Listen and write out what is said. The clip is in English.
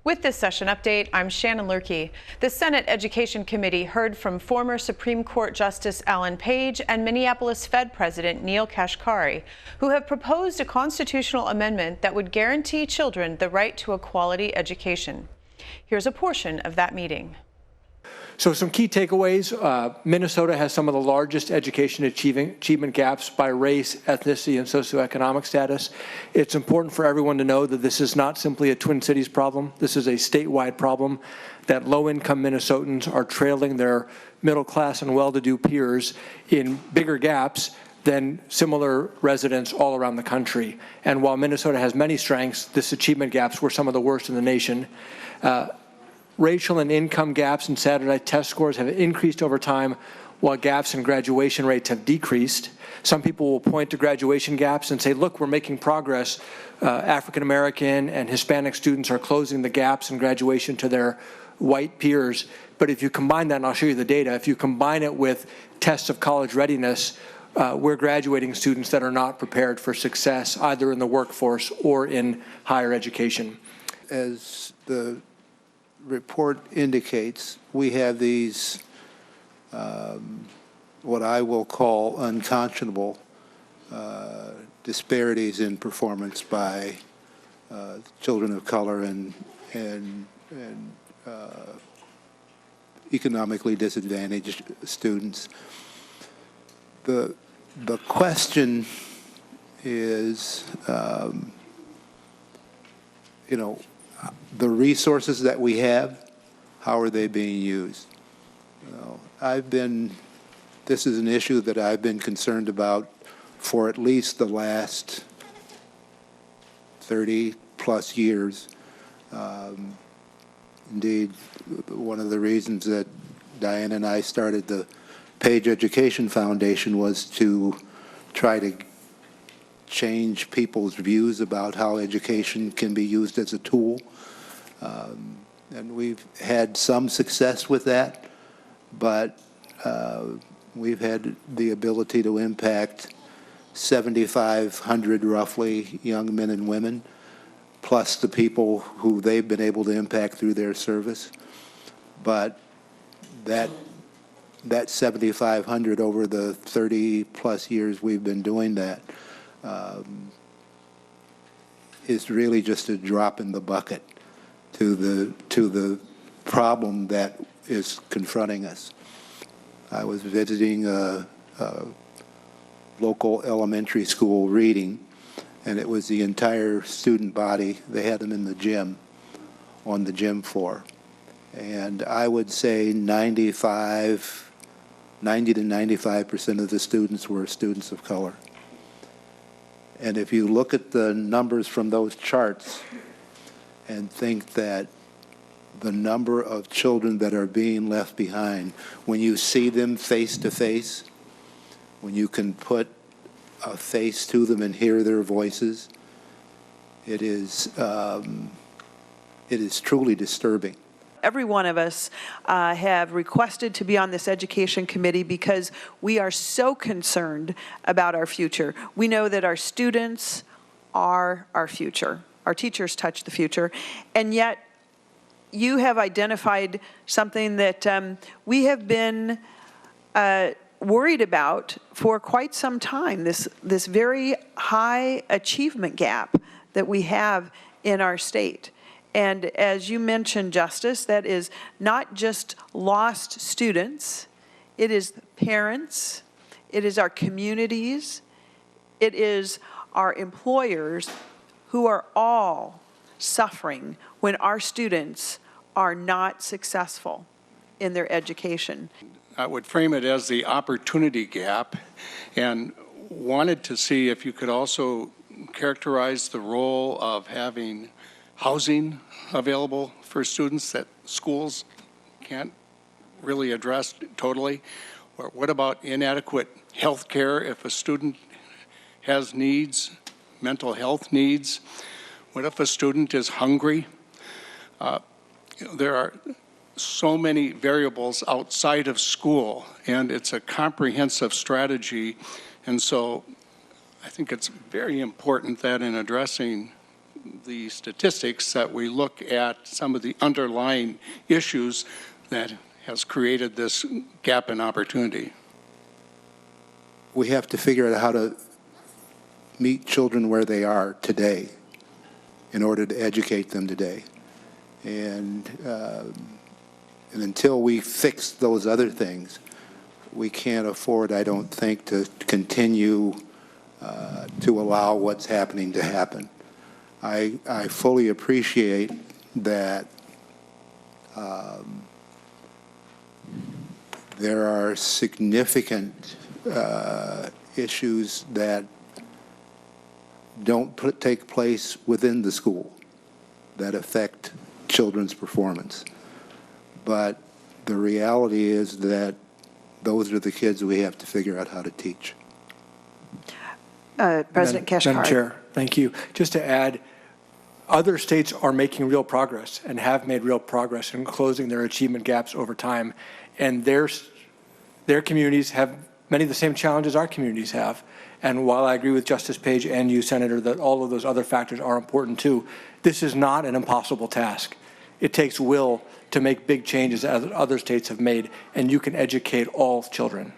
With this session update, I'm Shannon Lurkey. The Senate Education Committee heard from former Supreme Court Justice Alan Page and Minneapolis Fed President Neel Kashkari, who have proposed a constitutional amendment that would guarantee children the right to a quality education. Here's a portion of that meeting. So some key takeaways. Minnesota has some of the largest education achievement gaps by race, ethnicity, and socioeconomic status. It's important for everyone to know that this is not simply a Twin Cities problem. This is a statewide problem, that low-income Minnesotans are trailing their middle-class and well-to-do peers in bigger gaps than similar residents all around the country. And while Minnesota has many strengths, this achievement gaps were some of the worst in the nation. Racial and income gaps and standardized test scores have increased over time, while gaps in graduation rates have decreased. Some people will point to graduation gaps and say, look, we're making progress. African American and Hispanic students are closing the gaps in graduation to their white peers. But if you combine that, and I'll show you the data, if you combine it with tests of college readiness, we're graduating students that are not prepared for success, either in the workforce or in higher education. As the report indicates, we have these what I will call unconscionable disparities in performance by children of color and economically disadvantaged students. The question is, the resources that we have, how are they being used? This is an issue that I've been concerned about for at least the last 30 plus years. Indeed, one of the reasons that Diane and I started the Page Education Foundation was to try to change people's views about how education can be used as a tool. And we've had some success with that, but we've had the ability to impact 7,500 roughly young men and women, plus the people who they've been able to impact through their service. But that 7,500 over the 30 plus years we've been doing that is really just a drop in the bucket to the problem that is confronting us. I was visiting a local elementary school reading, and it was the entire student body. They had them in the gym, on the gym floor. And I would say 90 to 95% of the students were students of color. And if you look at the numbers from those charts and think that the number of children that are being left behind, when you see them face to face, when you can put a face to them and hear their voices, it is truly disturbing. Every one of us have requested to be on this education committee because we are so concerned about our future. We know that our students are our future. Our teachers touch the future. And yet, you have identified something that we have been worried about for quite some time, this very high achievement gap that we have in our state. And as you mentioned, Justice, that is not just lost students, it is parents, it is our communities, it is our employers who are all suffering when our students are not successful in their education. I would frame it as the opportunity gap, and wanted to see if you could also characterize the role of having housing available for students that schools can't really address totally. Or what about inadequate health care if a student has needs, mental health needs? What if a student is hungry? There are so many variables outside of school, and it's a comprehensive strategy. And so I think it's very important that in addressing the statistics that we look at some of the underlying issues that has created this gap in opportunity. We have to figure out how to meet children where they are today in order to educate them today. And until we fix those other things, we can't afford, I don't think, to continue to allow what's happening to happen. I fully appreciate that there are significant issues that don't take place within the school that affect children's performance. But the reality is that those are the kids we have to figure out how to teach. President Kashkari. Madam Chair, thank you. Just to add, other states are making real progress and have made real progress in closing their achievement gaps over time. And their communities have many of the same challenges our communities have. And while I agree with Justice Page and you, Senator, that all of those other factors are important too, this is not an impossible task. It takes will to make big changes as other states have made, and you can educate all children.